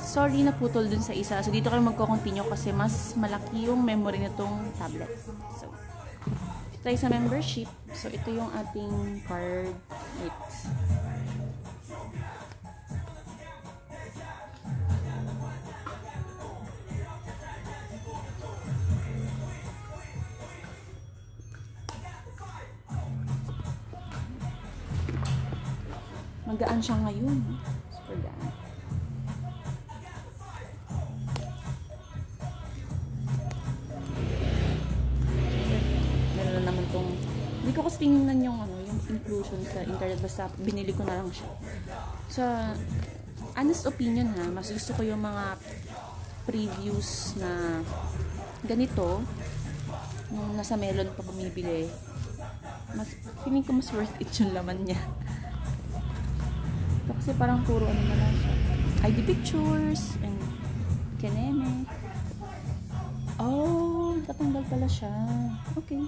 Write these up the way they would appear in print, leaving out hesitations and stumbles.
sorry, naputol dun sa isa. So, dito kayo magko-continue kasi mas malaki yung memory nitong tablet. So, try sa membership. So, ito yung ating card. Wait. Magaan siya ngayon. Super gaan. Meron na naman tong, hindi ko kasi tingnan yung yung inclusion sa internet, basta binili ko na lang siya. Sa honest opinion ha, mas gusto ko yung mga previews na ganito nung nasa Melon pa bumibili. Mas feeling ko mas worth it yung laman niya. Ito kasi parang puro ano na lang siya. ID pictures and kaneme. Oh, tatanggal pala siya. Okay.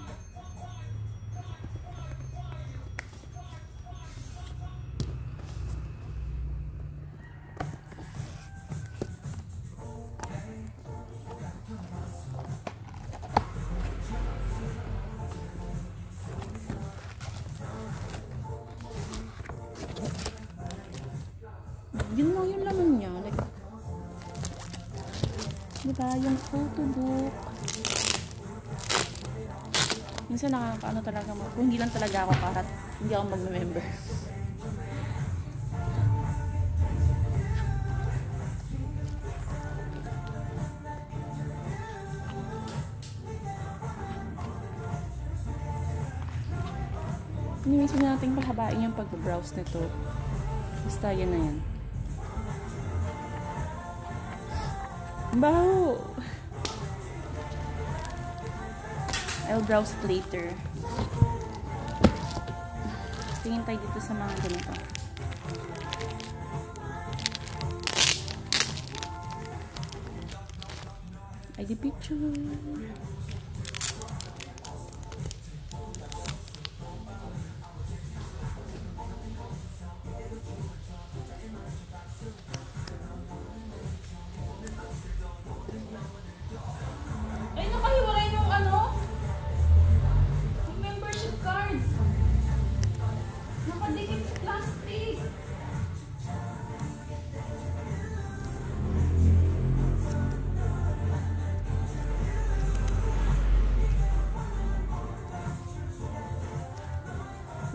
Yun lang yung laman niya. Like, diba? Yung photo book. Minsan nakakaano talaga mo. Kung hindi lang talaga ako karat, hindi ako mag-member. Minsan natin pahabain yung pag-browse nito. Basta yan na yan. Baho! I'll browse it later. Tingin tayo dito sa mga ganito. ID picture.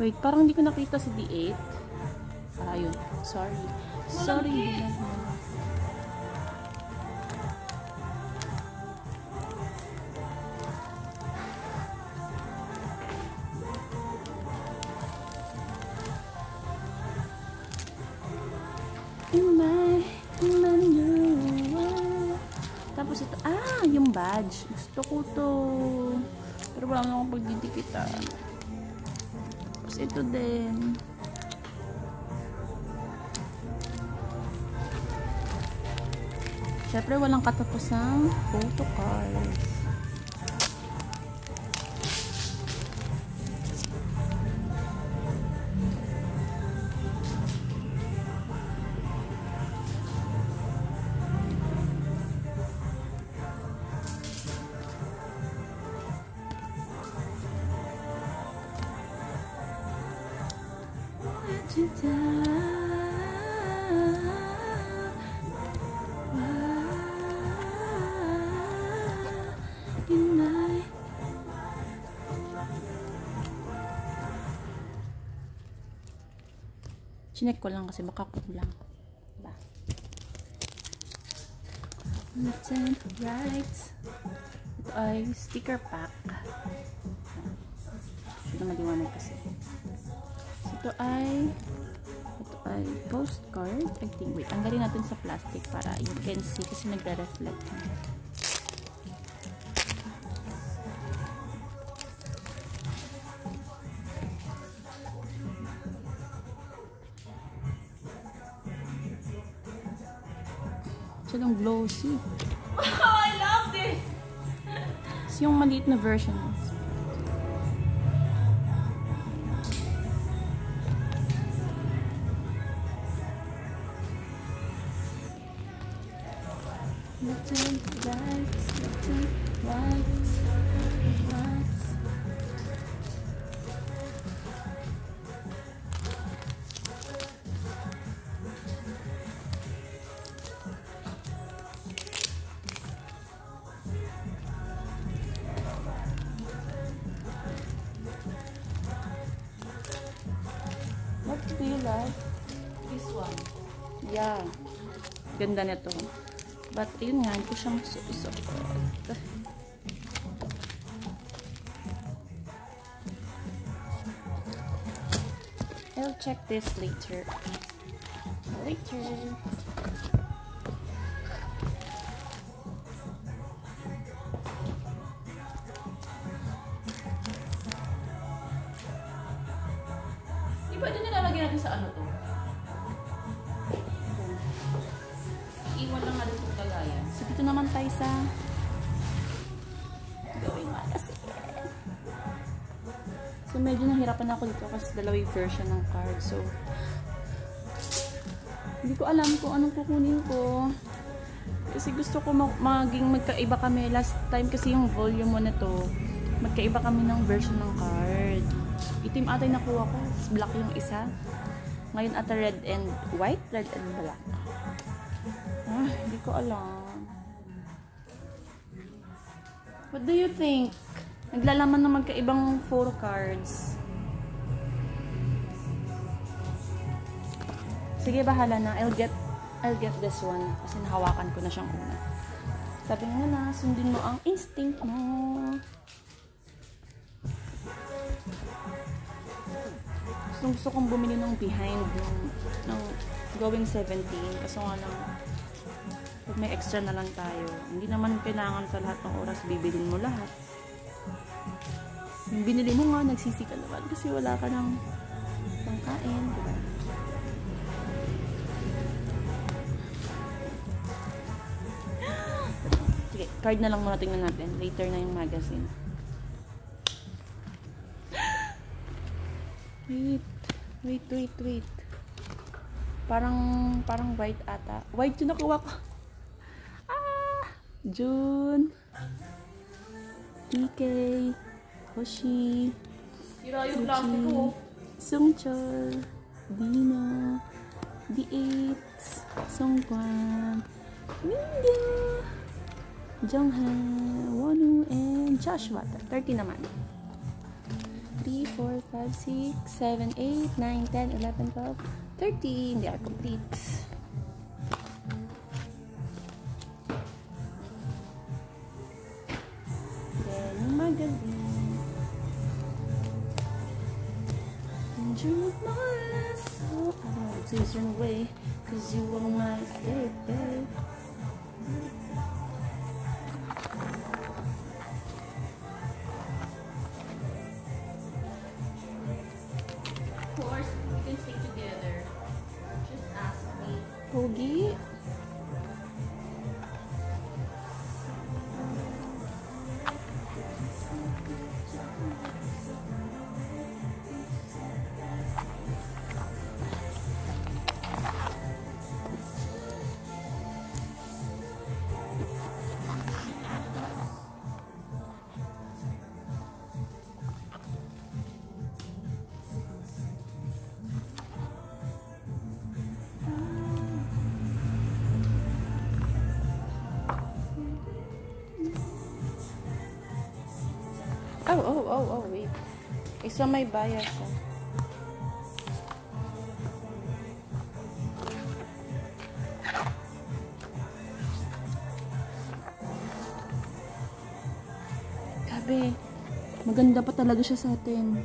Wait, parang hindi ko nakita si D8. Ayun. Sorry. Sorry. Tapos ito, yung badge. Gusto ko to. Pero wala na akong pagdidikitan. Ito din. Siyempre, walang katapusang photo cards. Chinek ko lang kasi baka kulang. Diba? Left and right. Ito ay sticker pack. Ito maliwanag kasi. Ito ay postcard. I think, wait, tanggalin natin sa plastic para you can see kasi nagre-reflect. Siya glossy. Oh, I love this! So, yung maliit na version. Left and right, left and right, right. What do you like? This one. Yeah. Ganda nito. But, ayun nga, hindi ko siya masusuot. I'll check this later. Later. Di ba ito nilalagay natin sa ano to? Iwan lang natin itong kagayan. So, dito naman tayo sa gawin magazine. So, medyo nahirapan ako dito kasi dalawang version ng card. So, hindi ko alam kung anong kukunin ko. Kasi gusto ko maging magkaiba kami. Last time kasi yung volume 1 na to, magkaiba kami ng version ng card. Itim ata yung nakuha ko. Black yung isa. Ngayon ata red and white, red and black. Hindi ko alam. What do you think? Naglalaman ng magkaibang 4 cards. Sige, bahala na. I'll get this one. Kasi nahawakan ko na siyang una. Sabi nga na, sundin mo ang instinct mo. Gusto kong bumili ng behind ng going 17. Kaso nga lang, pag may extra na lang tayo, hindi naman kailangan sa lahat ng oras bibilin mo lahat. Yung binili mo nga, nagsisi ka naman kasi wala ka ng pangkain, diba? Sige, card na lang muna tingnan natin. Later na yung magazine. Wait. Parang white ata. White yung nakuha ko. June, DK, Hoshi, Sira yung plastic ko. Sungchol, Dina, D8, Songkwan, Mingyu, Jonghan, Wonu, and Joshua. 30 naman. 3, 4, 5, 6, 7, 8, 9, 10, 11, 12, 13. They are complete. Magazine. And you my last soul. I don't want to turn away, cause you are my escape, babe. Of course, we can stay together. Just ask me. Pogi. Oh, wait. Isa may bias, Grabe. Maganda pa talaga siya sa atin.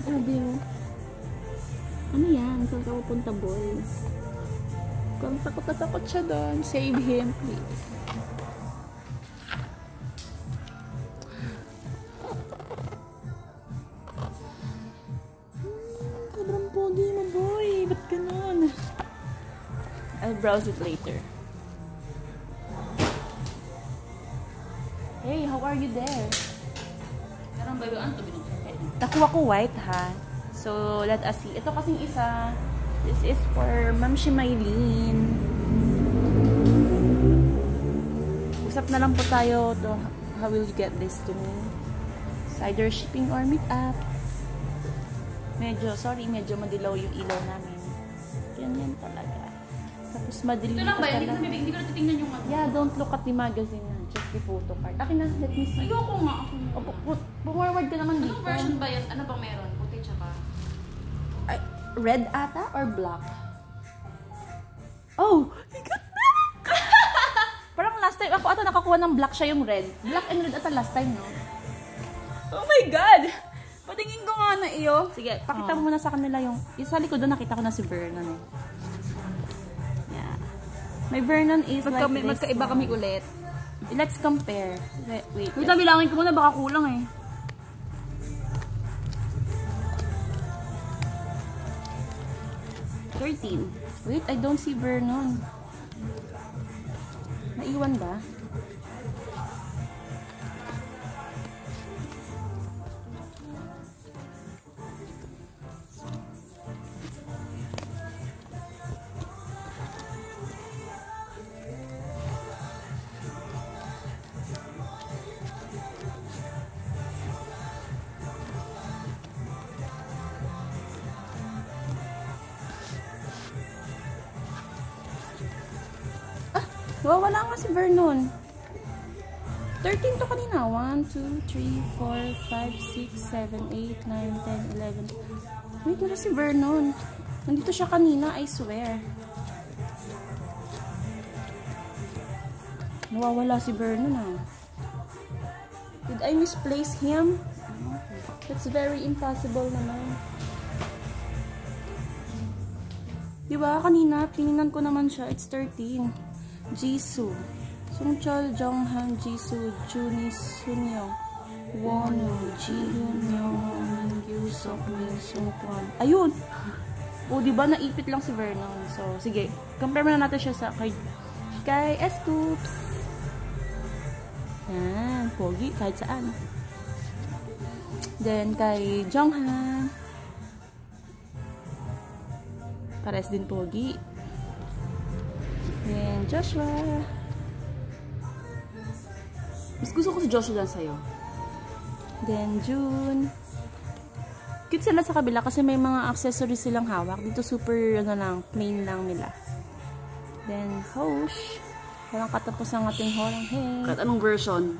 Grabe, oh. Ano yan? Saan ka pupunta, boy? Kung takot na takot siya doon, save him, please. Sobrang pogi mo, boy. Ba't ganun? I'll browse it later. Hey, how are you there? Parang bayuan to binuksan. Nakuha ko white ha. So, let us see. Ito kasing isa. This is for Ma'am Shimaylin. Usap na lang po tayo to how will you get this to me. It's either shipping or meet up. Medyo madilaw yung ilaw namin. Yan talaga. Tapos madilim Ito lang pa ba? talaga. Hindi ko na titingnan yung ano. Yeah, don't look at the magazine na. Just the photo card. Akin na, let me see. Ayoko nga. Forward ka naman dito. Anong version ba yan? Ano bang meron? Puti tsaka? Ay, red ata or black? Oh, you got black! Parang last time, ako ata nakakuha ng black siya yung red. Black and red ata last time, no? Oh my God! Patingin ko nga na iyo. Sige, pakita mo muna sa kanila yung sa likod doon nakita ko na si Vernon eh. Yeah. My Vernon is Magkaiba kami ulit. Let's compare. Wait. Wait, bilangin ko muna. Baka kulang eh. 13. Wait, I don't see Vernon. Naiwan ba? Wala nga si Vernon. 13 to kanina. 1, 2, 3, 4, 5, 6, 7, 8, 9, 10, 11. Wait, wala si Vernon. Nandito siya kanina, I swear. Nawawala si Vernon ah. Did I misplace him? That's very impossible naman. Diba, kanina, tininan ko naman siya. It's 13. Jisoo, Sungchol, Jonghan, Jisoo, Juni, Sunyo, Wonu, Jihyun, Young, Mingyu, Sokmin, Sungkwan. Ayun! O, diba naipit lang si Vernon. So, sige. Compare muna natin siya sa kay S-Coops. Yan. Pogi. Kahit saan. Then, kay Jonghan. Pares din pogi. Then, Joshua. Mas gusto ko si Joshua dyan sa'yo. Then, June. Cute sila sa kabila kasi may mga accessories silang hawak. Dito super, plain lang nila. Then, Hosh. Walang katapos ang ating horang hey. Kahit anong version?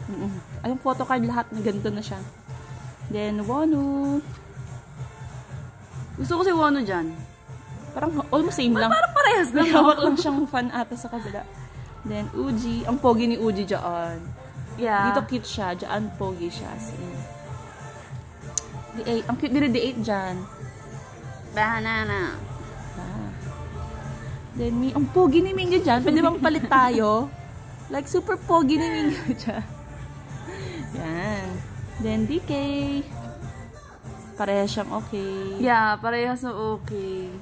Ay, yung photocard lahat na ganito na siya. Then, Wonu. Gusto ko si Wonu dyan. Parang almost same lang. Parang parehas lang. Hawak lang siyang fan ata sa kabila. Then, Uji. Ang pogi ni Uji dyan. Yeah. Dito cute siya. Dyan pogi siya. D8. Ang cute nila D8 dyan. Banana. Ah. Then, ang pogi ni Mingyu dyan. Pwede bang palit tayo? Like, super pogi ni Mingyu dyan. Yan. Then, DK. Parehas siyang okay. Yeah, parehas na okay.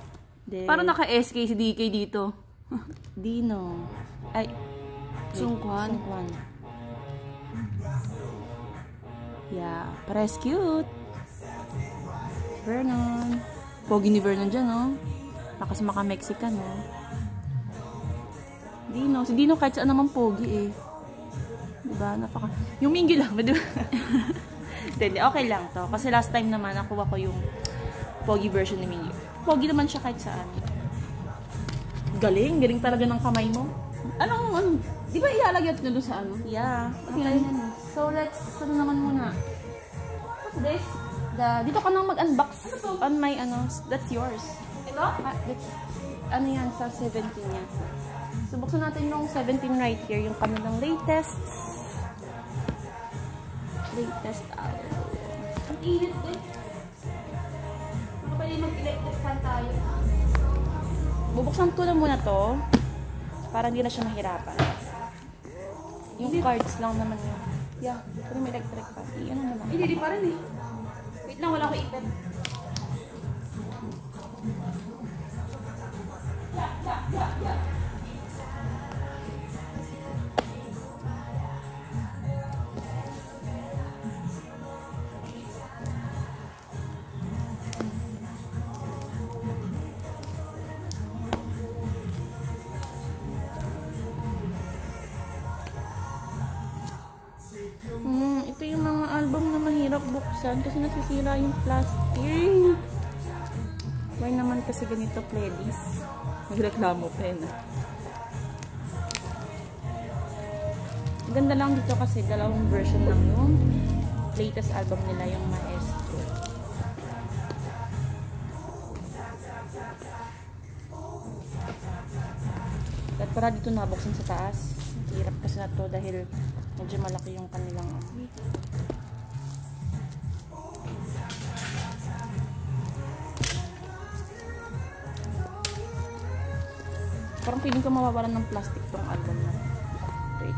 Then, parang naka-SK si DK dito. Dino. Ay. Sungkwan. Sungkwan. Yeah. Parehas cute. Vernon. Pogi ni Vernon dyan, no? Lakas maka-Mexican, no? Dino. Si Dino kahit saan naman pogi, eh. Diba? Napaka... Yung Mingyu lang, diba? Hindi, okay lang to. Kasi last time naman, nakuha ko yung pogi version ni Mingyu. Pogi naman siya kahit saan. Galing. Galing talaga ng kamay mo. Anong, di ba ilalagay natin doon sa ano? Yeah. Okay. So, let's, naman muna. What's this? Dito ka nang mag-unbox on my, that's yours. Ito? That's, yan, sa 17 niya. So, buksan natin yung 17 right here, yung kanilang latest album. Ang init eh. Pwede mag-electric fan tayo. Bubuksan ko na muna to para hindi na siya mahirapan. Yung cards lang naman yun. Yeah, pero may electric fan. Ano na lang. Hindi pa rin eh. Wait lang, wala ko ipin. bubuksan kasi nasisira yung plastic. Why naman kasi ganito, please? Nagreklamo pa yun. Ganda lang dito kasi dalawang version lang yung latest album nila, yung Maestro. At para dito nabuksan sa taas. Hirap kasi na to dahil medyo malaki yung kanilang parang feeling ko mawawalan ng plastic tong album na. Wait,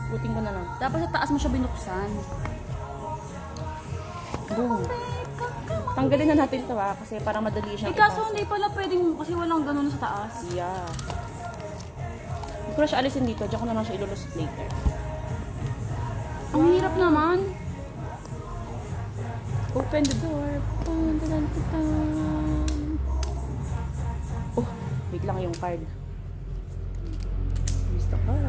buting ko na lang. Dapat sa taas mo siya binuksan. Boom. Tanggalin na natin ito kasi para madali siyang kaso hindi pala pwedeng kasi walang ganun sa taas. Yeah. Hindi ko na siya alisin dito. Diyan ko na lang siya ilulusot later. Ang hirap naman. Open the door. Oh, wait lang yung card. Here's the card.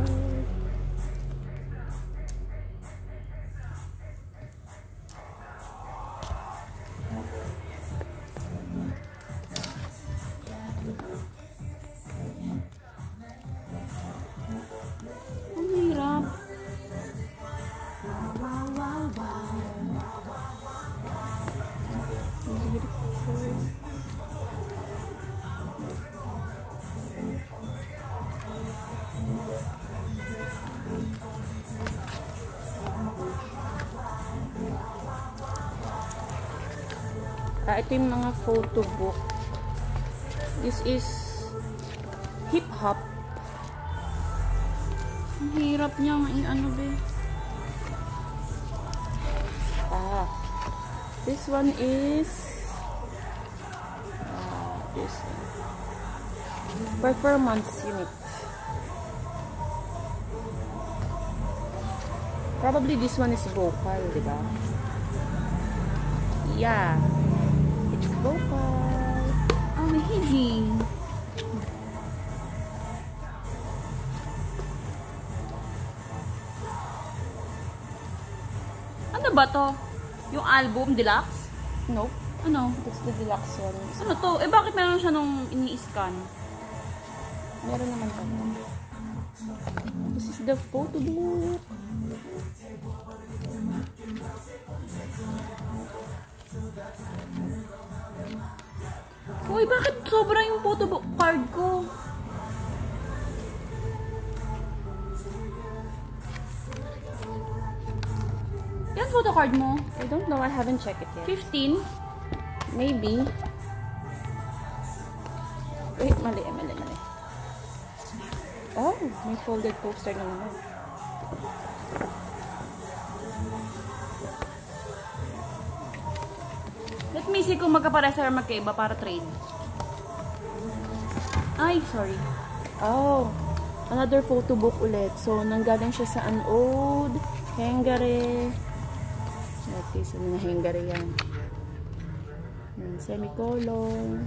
Ang hirap. Ito yung mga photo book. This is hip hop. Ang hirap niya ano ba? This one is this performance unit. Probably this one is vocal, diba? Yeah. Vocal. Amazing. Ano ba to? Yung album deluxe? Nope. Ano? It's the deluxe one. Ano to? Eh bakit meron siya nung ini-scan? Meron naman pa. This is the photo book. Uy, bakit sobra yung photobook card ko? Yan photo card mo? I don't know. I haven't checked it yet. 15? Maybe. Wait, mali. Oh, may folded poster na naman. Let me see kung magkapares or magkaiba para trade. Ay, sorry. Oh, another photo book ulit. So, nanggaling siya sa an old Hengare. Notice, ano na Hengare yan. Semicolon.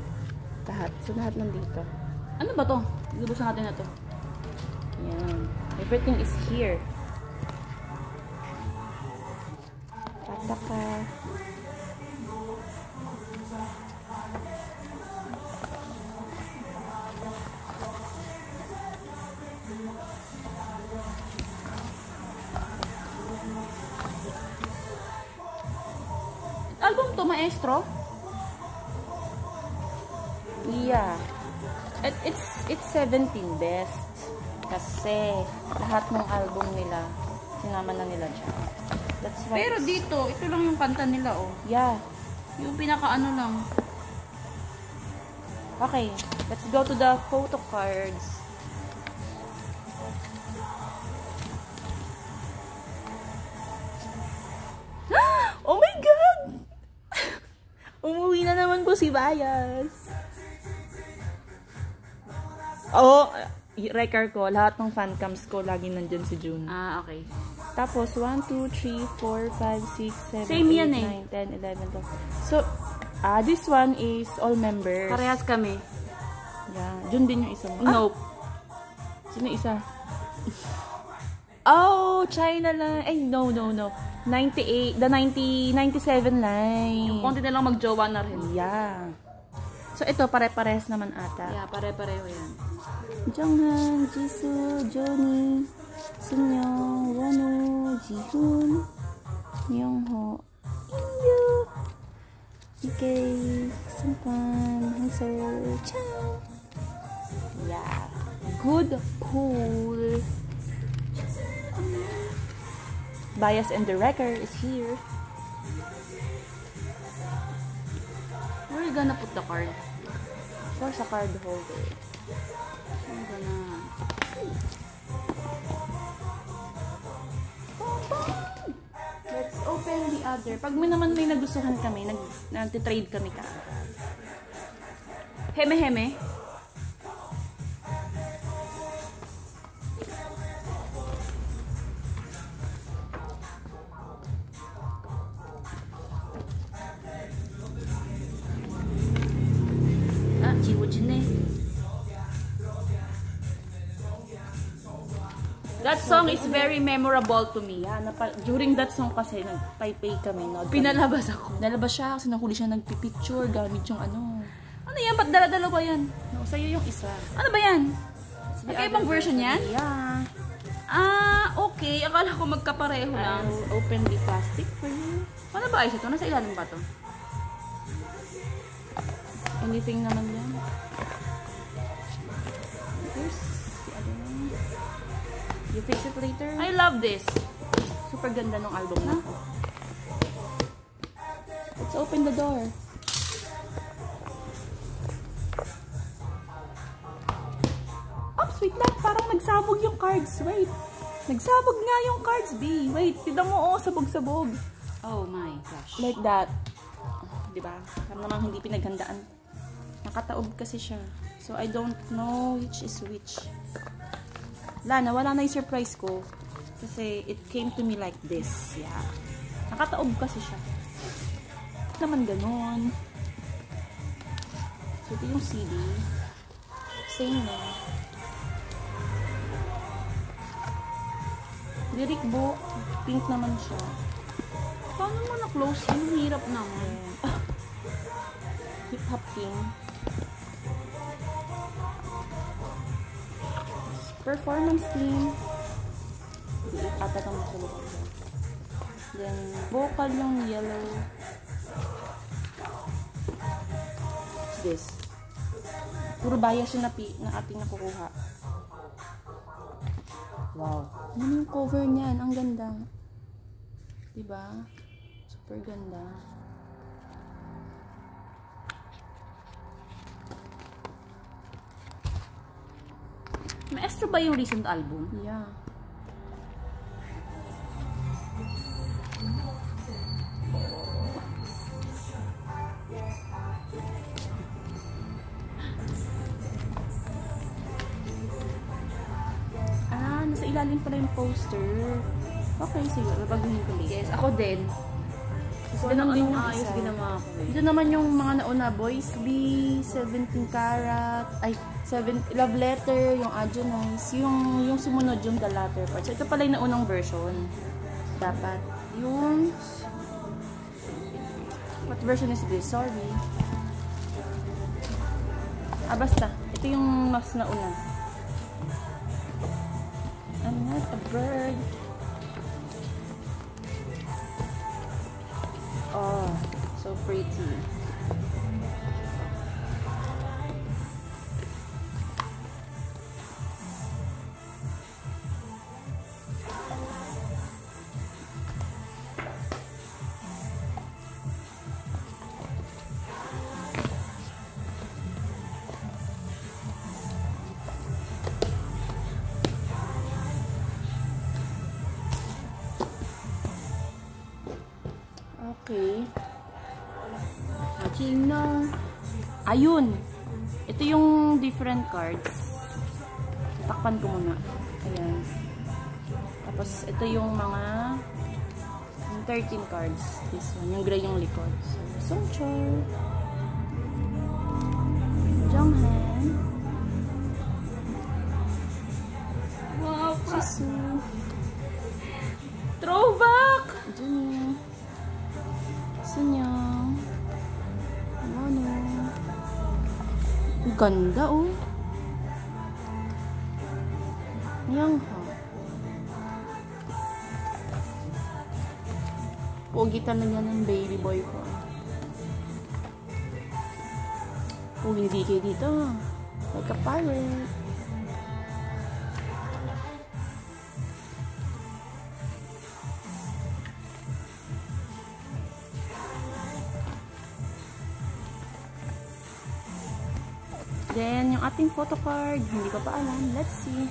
Lahat. So, lahat nandito. Ano ba to? Ibubuksan natin na to. Yan. Everything is here. Pataka. Album to, Maestro? Yeah. It's 17 best. Kasi lahat ng album nila, sinama na nila dyan. That's why. Pero dito, ito lang yung kanta nila, oh. Yeah. Yung pinaka-ano lang. Okay. Let's go to the photo cards. Oh my God! Umuwi na naman po si Bayas. Oo, record ko, lahat ng fancams ko, lagi nandyan si June. Ah, okay. Tapos, 1, 2, 3, 4, 5, 6, 7, Same 8, yan 9, 10, 11, 12. So, this one is all members. Parehas kami. Yeah. June din yung isa mo. Nope. Sino isa? Oh, China lang. Ay, no. 98, the 97 line. Konti na lang magjowa na rin. Yeah. So, ito, pare-pares naman ata. Yeah, pare-pareho yan. Jonghan, Jisoo, Johnny, Sunyoung, Wonu, Jihoon, Myungho, Inyu, DK, Sungkwan, Hansol, Chang. Yeah. Good, cool. Bias and the Wrecker is here. Where are you gonna put the card? Of course, a card holder. I'm gonna... Let's open the other. Pag may naman may nagustuhan kami, nag-trade kami ka. Heme-heme. That song is very memorable to me. Yeah, during that song kasi, nag-Taipei kami. Pinalabas ako. Nalabas siya kasi nahuli siya nagpipicture gamit yung ano. Ano yan? Ba't dala-dalawa yan? No, sa'yo yung isa. Ano ba yan? Magkaibang version yan? Yeah. Ah, okay. Akala ko magkapareho lang. I'll open the plastic for you. Ano ba ayos ito? Nasa ilalim ba ito? Anything naman yan. Here's the other one. You fix it later. I love this. Super ganda ng album na. Let's open the door. Oops, wait lang. Parang nagsabog yung cards. Wait. Nagsabog nga yung cards, B. Wait, tignan mo, oh, sabog-sabog. Oh my gosh. Like that. Diba? Parang namang hindi pinaghandaan. Nakataob kasi siya. So, I don't know which is which. Wala na yung surprise ko. Kasi it came to me like this. Yeah. Nakataob kasi siya. Naman ganon. So, ito yung CD. Same na. Lyric book. Pink naman siya. Paano mo na-close? Ang hirap naman. Hip-hop king. Performance team. Hindi ata kang masulog ako. Then, vocal yung yellow. What's this? Puro bias yung na ating nakukuha. Wow. Ano yung cover niyan? Ang ganda. Diba? Super ganda. Maestro ba yung recent album? Yeah. Nasa ilalim pala yung poster. Okay, siguro. Baguhin ko ulit. Yes, ako din. So, ganun din yung ayos isa. ginawa ko eh. Dito naman yung mga nauna, Boys B, 17 Karat, ay, Love Letter, yung Adjonice, yung sumunod yung The Latter Part. So, ito pala yung naunang version. Dapat. Yung, what version is this? Sorry. Basta. Ito yung mas nauna. I'm not a bird. Oh, so pretty. Okay. Watching na. Ayun. Ito yung different cards. Takpan ko muna. Ayan. Tapos, ito yung mga 13 cards. This one. Yung gray yung likod. So, Songchul. Jonghan. Wow, Jisoo. throwback! Jenny. Sanyang. Ano? Ang ganda, oh. Yang ha. Pogi talaga ng baby boy ko. Pogi ni DK dito. Like a pirate. Then, yung ating photo card, hindi ko pa alam. Let's see.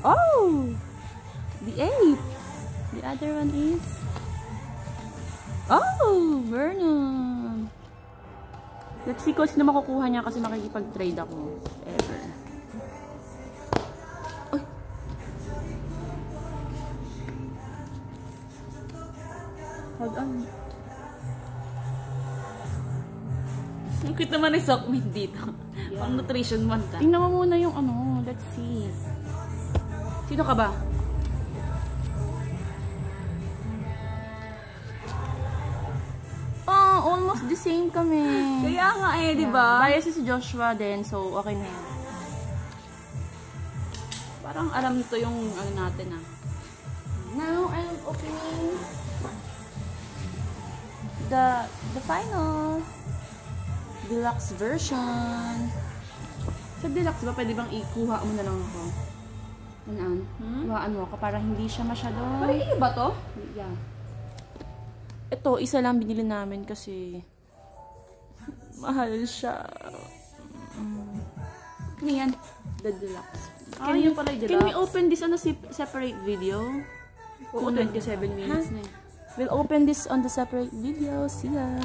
Oh! The 8. The other one is... Oh! Vernon! Let's see kung sino makukuha niya kasi makikipag-trade ako. Ever. Uy! Hold on. Ang cute naman yung sockmate dito. Yeah. Pang nutrition month ah. Tingnan mo muna yung ano. Let's see. Sino ka ba? Oh, almost the same kami. Kaya nga eh, di ba? Bias si Joshua din, so okay na yan. Parang alam nito yung ano natin ah. Now, I'm opening the final deluxe version. Sa deluxe ba, pwede bang ikuha mo na lang ako? Ano? Kuhaan mo ako para hindi siya masyado... Parang ba to? Yeah. Ito, isa lang binili namin kasi mahal siya. Ano yan? The deluxe. Can we open this on a separate video? Oo, 27 minutes na eh. We'll open this on the separate video. See ya!